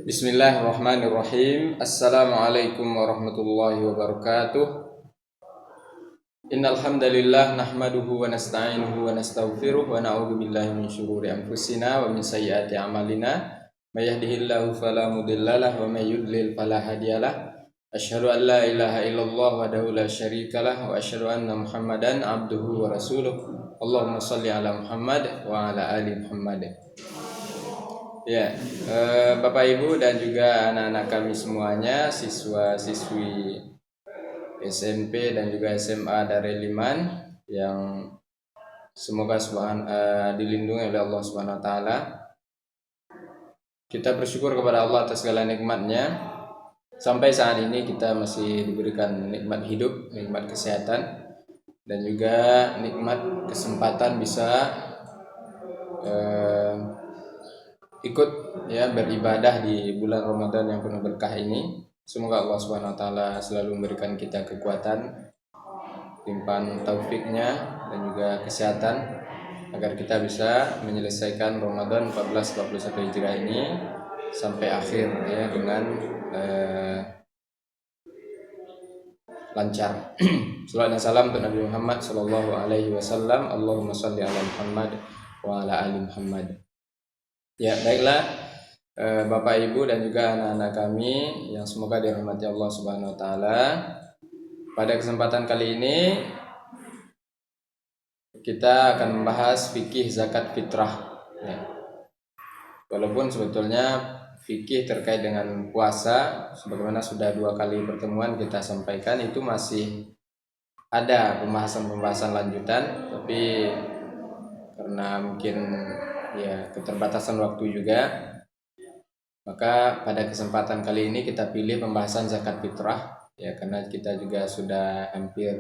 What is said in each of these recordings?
Bismillahirrahmanirrahim. Assalamualaikum warahmatullahi wabarakatuh. Innal hamdalillah nahmaduhu wa nasta'inuhu wa nastaghfiruh wa na'udzu billahi min syururi anfusina wa min sayyiati a'malina. May yahdihillahu fala mudhillalah wa may yudlil fala hadiyalah. Asyhadu an la ilaha illallah wahdahu la syarikalah wa asyhadu anna Muhammadan abduhu wa rasuluh. Allahumma shalli ala Muhammad wa ala ali Muhammad. Ya, Bapak Ibu dan juga anak-anak kami semuanya, siswa-siswi SMP dan juga SMA Darul Iman yang semoga dilindungi oleh Allah Subhanahu wa taala. Kita bersyukur kepada Allah atas segala nikmatnya. Sampai saat ini kita masih diberikan nikmat hidup, nikmat kesehatan dan juga nikmat kesempatan bisa ikut beribadah di bulan Ramadan yang penuh berkah ini. Semoga Allah Subhanahu wa taala selalu memberikan kita kekuatan, limpahan taufiknya dan juga kesehatan agar kita bisa menyelesaikan Ramadan 1441 Hijriah ini sampai akhir dengan lancar. Salawat dan salam untuk Nabi Muhammad sallallahu alaihi wasallam. Allahumma shalli ala Muhammad wa ala ali Muhammad. Ya, baiklah Bapak Ibu dan juga anak-anak kami yang semoga dirahmati Allah Subhanahu wa taala. Pada kesempatan kali ini kita akan membahas fikih zakat fitrah. Ya. Walaupun sebetulnya fikih terkait dengan puasa sebagaimana sudah 2 kali pertemuan kita sampaikan itu masih ada pembahasan lanjutan, tapi karena mungkin keterbatasan waktu juga, maka pada kesempatan kali ini kita pilih pembahasan zakat fitrah karena kita juga sudah hampir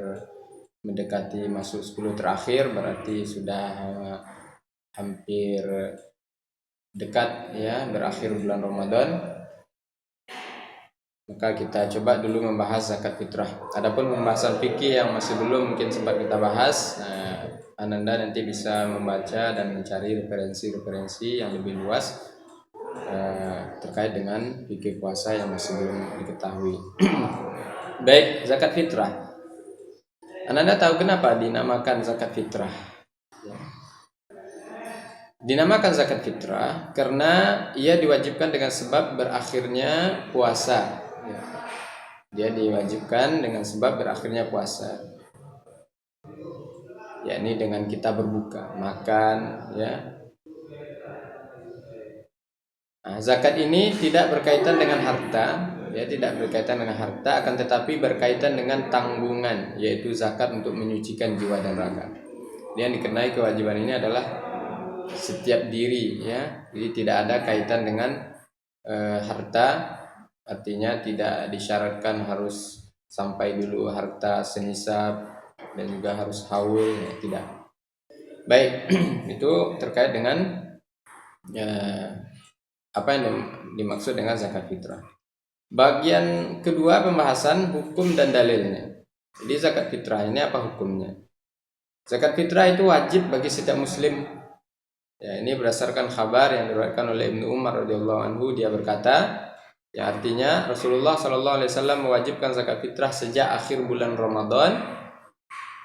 mendekati masuk 10 terakhir, berarti sudah hampir dekat berakhir bulan Ramadan. Maka kita coba dulu membahas zakat fitrah. Adapun pembahasan fikih yang masih belum mungkin sempat kita bahas, Ananda nanti bisa membaca dan mencari referensi-referensi yang lebih luas terkait dengan fikih puasa yang masih belum diketahui. Baik, zakat fitrah. Ananda tahu kenapa dinamakan zakat fitrah? Dinamakan zakat fitrah karena ia diwajibkan dengan sebab berakhirnya puasa. Dia diwajibkan dengan sebab berakhirnya puasa, yakni dengan kita berbuka, makan, zakat ini tidak berkaitan dengan harta, tidak berkaitan dengan harta, akan tetapi berkaitan dengan tanggungan, yaitu zakat untuk menyucikan jiwa dan raga. Yang dikenai kewajiban ini adalah setiap diri, jadi tidak ada kaitan dengan harta. Artinya tidak disyaratkan harus sampai dulu harta senisab dan juga harus haul, tidak. Baik, itu terkait dengan apa yang dimaksud dengan zakat fitrah. Bagian kedua pembahasan hukum dan dalilnya. Jadi zakat fitrah ini apa hukumnya? Zakat fitrah itu wajib bagi setiap muslim. Ini berdasarkan kabar yang diriwayatkan oleh Ibnu Umar radhiyallahu anhu. Dia berkata, artinya Rasulullah sallallahu alaihi wasallam mewajibkan zakat fitrah sejak akhir bulan Ramadan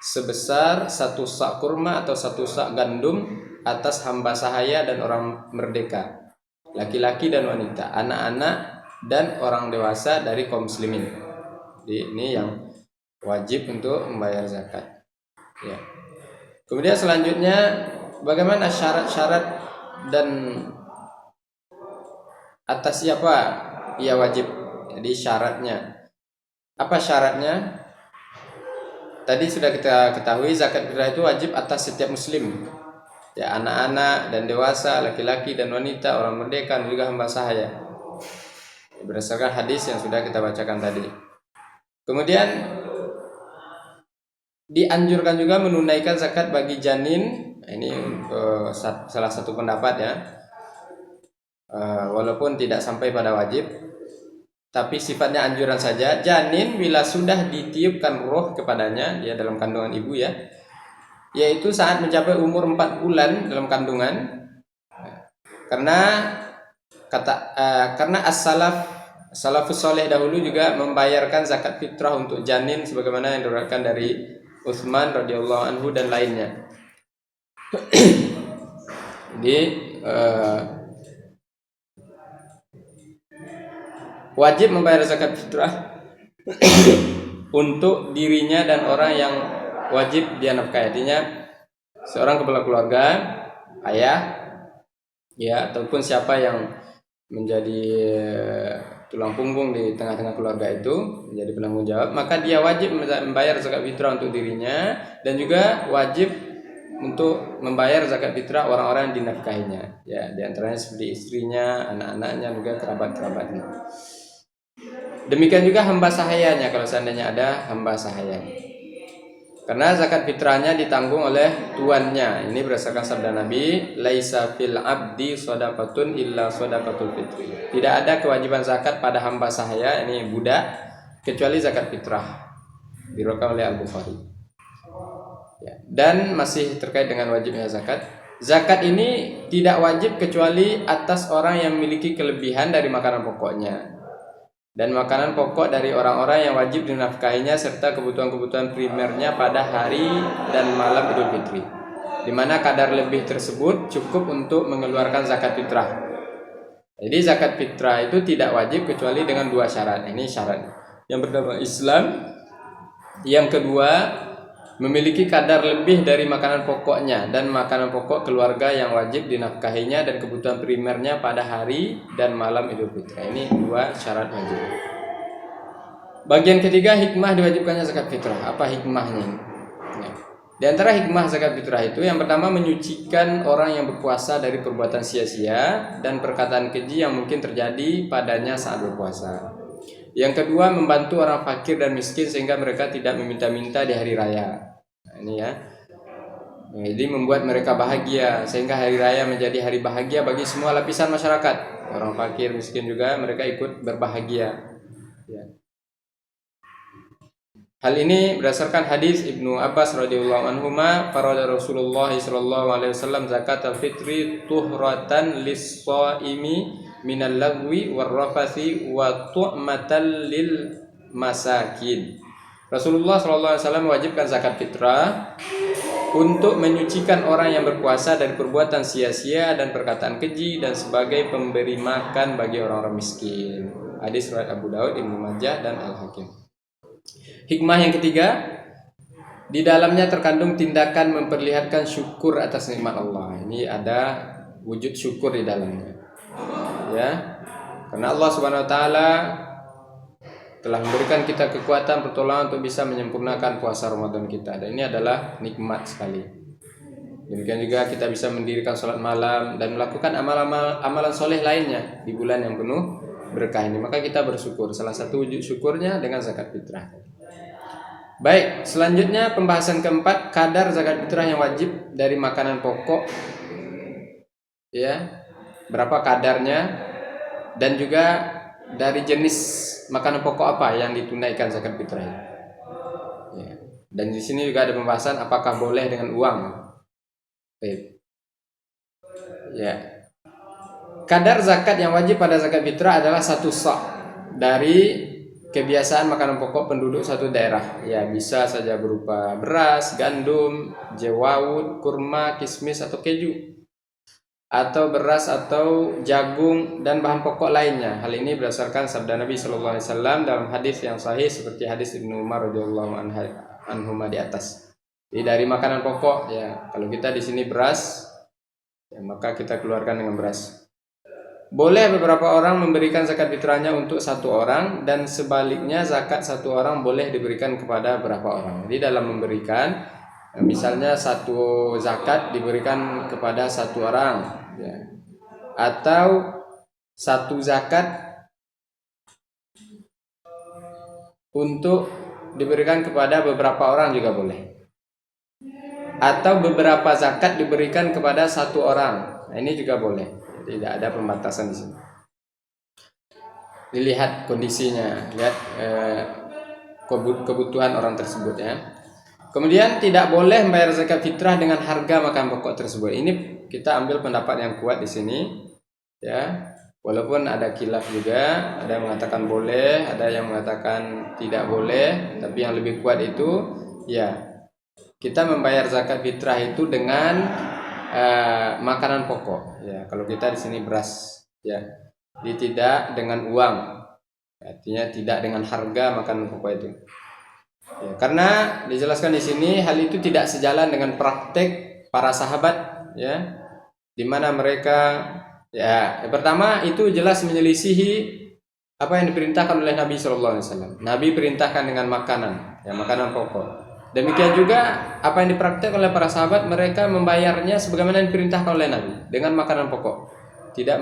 sebesar 1 sak kurma atau 1 sak gandum atas hamba sahaya dan orang merdeka, laki-laki dan wanita, anak-anak dan orang dewasa dari kaum muslimin. Jadi ini yang wajib untuk membayar zakat. Kemudian selanjutnya, bagaimana syarat-syarat dan atas siapa ia wajib? Jadi syaratnya. Apa syaratnya? Tadi sudah kita ketahui zakat fitrah itu wajib atas setiap muslim. Anak-anak dan dewasa, laki-laki dan wanita, orang merdeka dan juga hamba sahaya. Berdasarkan hadis yang sudah kita bacakan tadi. Kemudian dianjurkan juga menunaikan zakat bagi janin. Ini salah satu pendapat walaupun tidak sampai pada wajib, tapi sifatnya anjuran saja. Janin bila sudah ditiupkan roh kepadanya, dia dalam kandungan ibu yaitu saat mencapai umur 4 bulan dalam kandungan, karena karena salafus soleh dahulu juga membayarkan zakat fitrah untuk janin sebagaimana yang diriwayatkan dari Utsman radhiyallahu anhu dan lainnya. Jadi wajib membayar zakat fitrah untuk dirinya dan orang yang wajib dia nafkahi. Artinya seorang kepala keluarga, ayah, ya ataupun siapa yang menjadi tulang punggung di tengah-tengah keluarga itu, menjadi penanggung jawab, maka dia wajib membayar zakat fitrah untuk dirinya dan juga wajib untuk membayar zakat fitrah orang-orang yang dinafkahinya, ya diantaranya seperti istrinya, anak-anaknya, juga kerabat-kerabatnya. Demikian juga hamba sahayanya kalau seandainya ada hamba sahayanya. Karena zakat fitrahnya ditanggung oleh tuannya. Ini berdasarkan sabda Nabi, laisa fil abdi shadaqatun illa shadaqatul fitri. Tidak ada kewajiban zakat pada hamba sahaya, ini budak, kecuali zakat fitrah. Diriwayatkan oleh Al-Bukhari. Ya. Dan masih terkait dengan wajibnya zakat. Zakat ini tidak wajib kecuali atas orang yang memiliki kelebihan dari makanan pokoknya dan makanan pokok dari orang-orang yang wajib dinafkahinya serta kebutuhan-kebutuhan primernya pada hari dan malam Idul Fitri, di mana kadar lebih tersebut cukup untuk mengeluarkan zakat fitrah. Jadi zakat fitrah itu tidak wajib kecuali dengan dua syarat. Ini syarat yang bernama Islam. Yang kedua, memiliki kadar lebih dari makanan pokoknya dan makanan pokok keluarga yang wajib dinafkahinya dan kebutuhan primernya pada hari dan malam Idul Fitri. Ini dua syarat wajib. Bagian ketiga, hikmah diwajibkannya zakat fitrah. Apa hikmahnya? Ya. Di antara hikmah zakat fitrah itu yang pertama, menyucikan orang yang berpuasa dari perbuatan sia-sia dan perkataan keji yang mungkin terjadi padanya saat berpuasa. Yang kedua, membantu orang fakir dan miskin sehingga mereka tidak meminta-minta di hari raya. Nah, ini ya. Jadi membuat mereka bahagia sehingga hari raya menjadi hari bahagia bagi semua lapisan masyarakat. Orang fakir, miskin juga mereka ikut berbahagia. Ya. Hal ini berdasarkan hadis Ibnu Abbas radhiyallahu anhuma, farada Rasulullah sallallahu alaihi wasallam zakat al-fitri tuhratan lis-shaimi minal lagwi warrafasi wa tu'matan lil masakin. Rasulullah sallallahu alaihi wasallam mewajibkan zakat fitrah untuk menyucikan orang yang berpuasa dari perbuatan sia-sia dan perkataan keji dan sebagai pemberi makan bagi orang-orang miskin. Hadis riwayat Abu Daud, Ibnu Majah dan Al-Hakim. Hikmah yang ketiga, di dalamnya terkandung tindakan memperlihatkan syukur atas nikmat Allah. Ini ada wujud syukur di dalamnya. Ya. Karena Allah Subhanahu wa taala telah memberikan kita kekuatan pertolongan untuk bisa menyempurnakan puasa Ramadan kita. Dan ini adalah nikmat sekali. Demikian juga kita bisa mendirikan salat malam dan melakukan amalan soleh lainnya di bulan yang penuh berkah ini. Maka kita bersyukur. Salah satu wujud syukurnya dengan zakat fitrah. Baik, selanjutnya pembahasan keempat, kadar zakat fitrah yang wajib dari makanan pokok. Ya. Berapa kadarnya dan juga dari jenis makanan pokok apa yang ditunaikan zakat fitrah. Ya. Dan di sini juga ada pembahasan apakah boleh dengan uang. Baik. Ya. Kadar zakat yang wajib pada zakat fitrah adalah 1 sa' dari kebiasaan makanan pokok penduduk satu daerah. Ya, bisa saja berupa beras, gandum, jewawut, kurma, kismis atau keju, atau beras atau jagung dan bahan pokok lainnya. Hal ini berdasarkan sabda Nabi sallallahu alaihi wasallam dalam hadis yang sahih seperti hadis Ibnu Umar radhiyallahu anhu di atas. Jadi dari makanan pokok, ya kalau kita di sini beras, ya maka kita keluarkan dengan beras. Boleh beberapa orang memberikan zakat fitrahnya untuk 1 orang dan sebaliknya zakat 1 orang boleh diberikan kepada berapa orang. Jadi dalam memberikan, misalnya 1 zakat diberikan kepada 1 orang, ya. Atau 1 zakat untuk diberikan kepada beberapa orang juga boleh. Atau beberapa zakat diberikan kepada 1 orang. Nah, ini juga boleh. Tidak ada pembatasan di sini. Dilihat kondisinya, lihat kebutuhan orang tersebut ya. Kemudian tidak boleh membayar zakat fitrah dengan harga makan pokok tersebut. Ini kita ambil pendapat yang kuat di sini ya. Walaupun ada khilaf juga, ada yang mengatakan boleh, ada yang mengatakan tidak boleh, tapi yang lebih kuat itu ya kita membayar zakat fitrah itu dengan makanan pokok. Ya, kalau kita di sini beras, ya, jadi tidak dengan uang, artinya tidak dengan harga makanan pokok itu. Ya, karena dijelaskan di sini hal itu tidak sejalan dengan praktek para sahabat, ya, di mana mereka ya, yang pertama itu jelas menyelisihi apa yang diperintahkan oleh Nabi Shallallahu Alaihi Wasallam. Nabi perintahkan dengan makanan, ya, makanan pokok. Demikian juga apa yang dipraktek oleh para sahabat, mereka membayarnya sebagaimana yang diperintahkan oleh Nabi dengan makanan pokok, tidak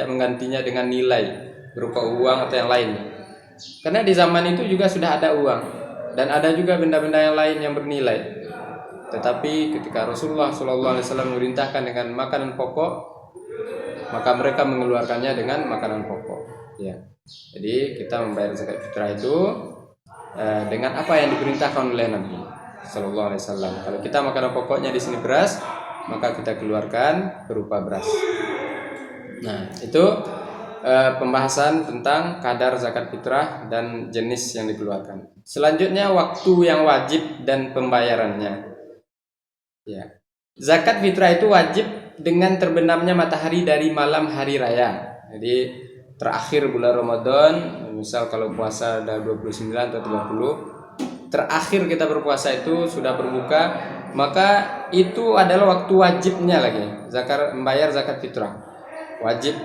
menggantinya dengan nilai berupa uang atau yang lainnya. Karena di zaman itu juga sudah ada uang dan ada juga benda-benda yang lain yang bernilai. Tetapi ketika Rasulullah Shallallahu Alaihi Wasallam memerintahkan dengan makanan pokok, maka mereka mengeluarkannya dengan makanan pokok. Ya, jadi kita membayar zakat fitrah itu dengan apa yang diperintahkan oleh Nabi Shallallahu Alaihi Wasallam. Kalau kita makanan pokoknya di sini beras, maka kita keluarkan berupa beras. Nah, itu pembahasan tentang kadar zakat fitrah dan jenis yang dikeluarkan. Selanjutnya waktu yang wajib dan pembayarannya. Ya, zakat fitrah itu wajib dengan terbenamnya matahari dari malam hari raya. Jadi terakhir bulan Ramadan, misal kalau puasa ada 29 atau 30, terakhir kita berpuasa itu sudah berbuka, maka itu adalah waktu wajibnya lagi zakat, membayar zakat fitrah. Wajib,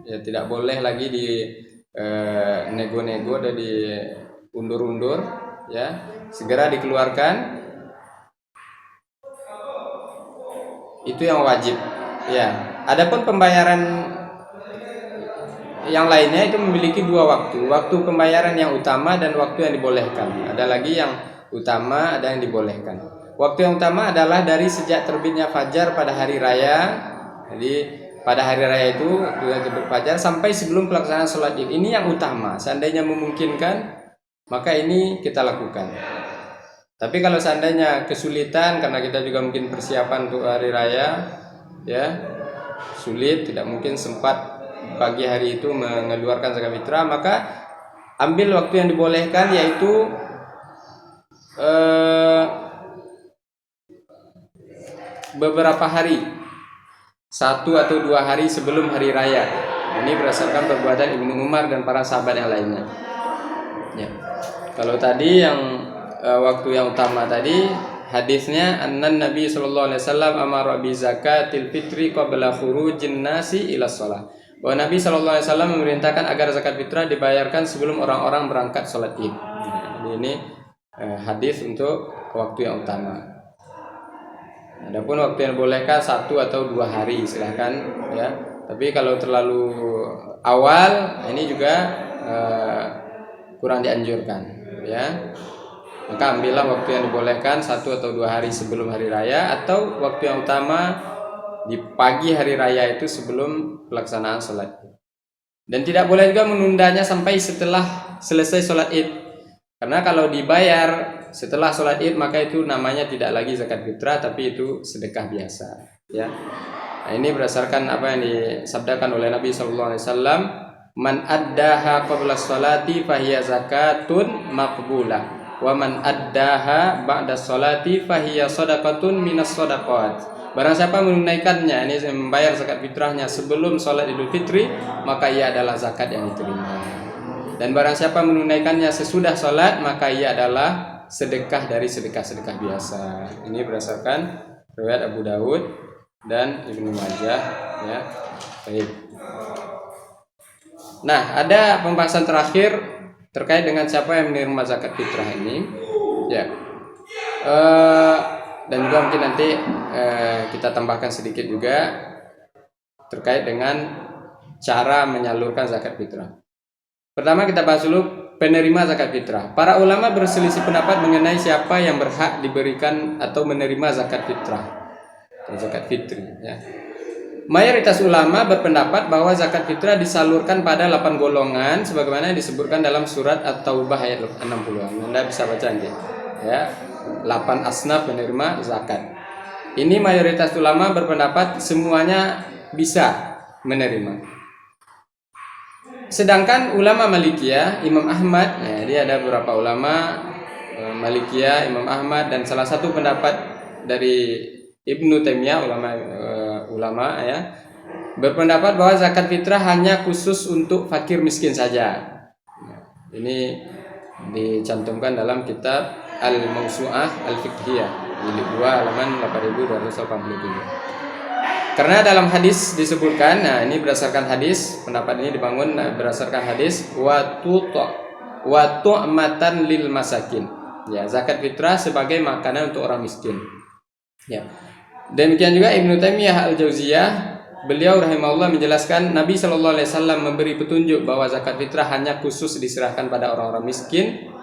ya, tidak boleh lagi di nego-nego dan diundur-undur, ya, segera dikeluarkan. Itu yang wajib. Ya, adapun pembayaran yang lainnya itu memiliki dua waktu. Waktu pembayaran yang utama dan waktu yang dibolehkan. Ada lagi yang utama, ada yang dibolehkan. Waktu yang utama adalah dari sejak terbitnya fajar pada hari raya. Jadi pada hari raya itu waktu terbit fajar sampai sebelum pelaksanaan sholat Id. Ini yang utama. Seandainya memungkinkan, maka ini kita lakukan. Tapi kalau seandainya kesulitan karena kita juga mungkin persiapan untuk hari raya, ya, sulit, tidak mungkin sempat pagi hari itu mengeluarkan zakat fitrah, maka ambil waktu yang dibolehkan, yaitu beberapa hari, 1 atau 2 hari sebelum hari raya. Ini berdasarkan perbuatan Ibnu Umar dan para sahabat yang lainnya. Ya. Kalau tadi yang waktu yang utama tadi, hadisnya annan Nabi sallallahu alaihi wasallam amara bi zakatil fitri qabla khurujin nasi ila shalah. Bahwa Nabi sallallahu alaihi wasallam memerintahkan agar zakat fitrah dibayarkan sebelum orang-orang berangkat salat Id. Jadi ini hadis untuk waktu yang utama. Adapun waktu yang dibolehkan 1 atau 2 hari silahkan, ya. Tapi kalau terlalu awal ini juga kurang dianjurkan, ya. Maka ambillah waktu yang dibolehkan 1 atau 2 hari sebelum hari raya, atau waktu yang utama di pagi hari raya itu sebelum pelaksanaan sholat Id. Dan tidak boleh juga menundanya sampai setelah selesai sholat Id, karena kalau dibayar setelah sholat Id maka itu namanya tidak lagi zakat fitrah, tapi itu sedekah biasa, ya. Nah, ini berdasarkan apa yang disabdakan oleh Nabi Sallallahu Alaihi Wasallam, man addaha qabla sholati fahiya zakatun maqbulah. Wa man addaha ba'da sholati fahiya shadaqatun minas shadaqat. Barang siapa menunaikannya, ini membayar zakat fitrahnya sebelum sholat Idul Fitri, maka ia adalah zakat yang diterima. Dan barang siapa menunaikannya sesudah sholat, maka ia adalah sedekah dari sedekah-sedekah biasa. Ini berdasarkan riwayat Abu Dawud dan Ibnu Majah, ya. Baik. Nah, ada pembahasan terakhir terkait dengan siapa yang menerima zakat fitrah ini, ya. Dan juga mungkin nanti kita tambahkan sedikit juga terkait dengan cara menyalurkan zakat fitrah. Pertama kita bahas dulu penerima zakat fitrah. Para ulama berselisih pendapat mengenai siapa yang berhak diberikan atau menerima zakat fitrah atau zakat fitri, ya. Mayoritas ulama berpendapat bahwa zakat fitrah disalurkan pada 8 golongan sebagaimana disebutkan dalam surat At-Taubah ayat 60. Anda bisa baca nanti, ya. 8 asnaf penerima zakat. Ini mayoritas ulama berpendapat semuanya bisa menerima. Sedangkan ulama Malikiyah, Imam Ahmad, ya, dia ada beberapa ulama Malikiyah, Imam Ahmad, dan salah satu pendapat dari Ibnu Taimiyah, ulama ya, berpendapat bahwa zakat fitrah hanya khusus untuk fakir miskin saja. Ini dicantumkan dalam kitab Al-Mawsu'ah Al-Fiqhiyah, jilid 2 halaman 8287. Karena dalam hadis disebutkan, nah ini berdasarkan hadis, pendapat ini dibangun berdasarkan hadis wa tu'matan lil masakin. Ya, zakat fitrah sebagai makanan untuk orang miskin. Ya. Demikian juga Ibnu Taimiyah Al-Jauziyah, beliau rahimahullah menjelaskan Nabi Shallallahu alaihi wasallam memberi petunjuk bahwa zakat fitrah hanya khusus diserahkan pada orang-orang miskin,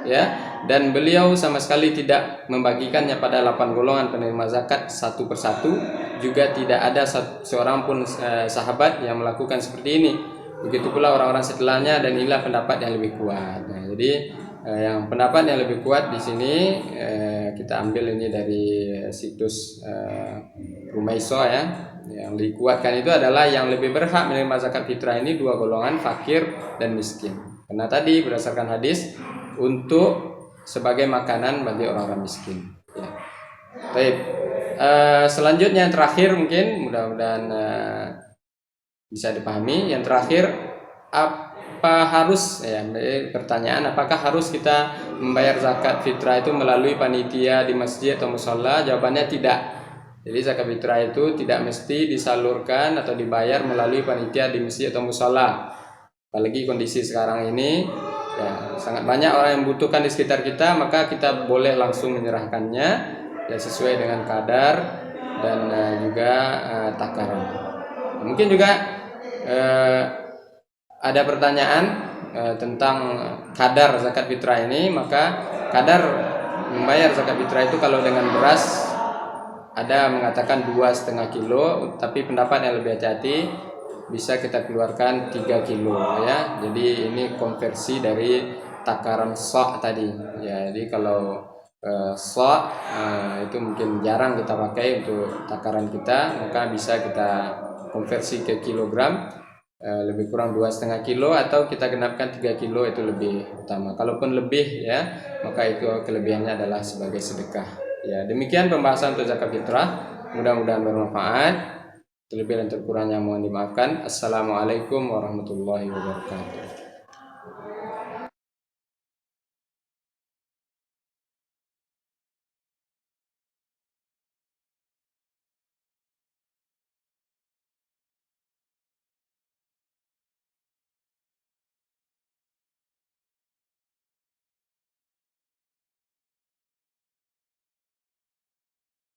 ya, dan beliau sama sekali tidak membagikannya pada 8 golongan penerima zakat satu persatu. Juga tidak ada seorang pun sahabat yang melakukan seperti ini. Begitu pula orang-orang setelahnya, dan inilah pendapat yang lebih kuat. Nah, jadi yang pendapat yang lebih kuat di sini kita ambil ini dari situs Rumaiso ya. Yang dikuatkan itu adalah yang lebih berhak menerima zakat fitrah ini 2 golongan, fakir dan miskin. Karena tadi berdasarkan hadis untuk sebagai makanan bagi orang-orang miskin. Ya. Baik. Selanjutnya yang terakhir, mungkin mudah-mudahan bisa dipahami. Yang terakhir, apa harus ya, pertanyaan apakah harus kita membayar zakat fitrah itu melalui panitia di masjid atau mushola? Jawabannya tidak. Jadi zakat fitrah itu tidak mesti disalurkan atau dibayar melalui panitia di masjid atau mushola. Apalagi kondisi sekarang ini ya, sangat banyak orang yang membutuhkan di sekitar kita, maka kita boleh langsung menyerahkannya ya sesuai dengan kadar dan juga takaran. Mungkin juga ada pertanyaan tentang kadar zakat fitrah ini. Maka kadar membayar zakat fitrah itu kalau dengan beras ada mengatakan 2,5 kilo, tapi pendapat yang lebih hati-hati bisa kita keluarkan 3 kilo ya. Jadi ini konversi dari takaran sa' tadi ya. Jadi kalau sa' itu mungkin jarang kita pakai untuk takaran kita, maka bisa kita konversi ke kilogram, lebih kurang 2,5 kilo, atau kita genapkan 3 kilo, itu lebih utama. Kalaupun lebih ya, maka itu kelebihannya adalah sebagai sedekah ya. Demikian pembahasan untuk zakat fitrah, mudah-mudahan bermanfaat. Terlebih dan terkurangnya mohon dimaafkan. Assalamualaikum warahmatullahi wabarakatuh.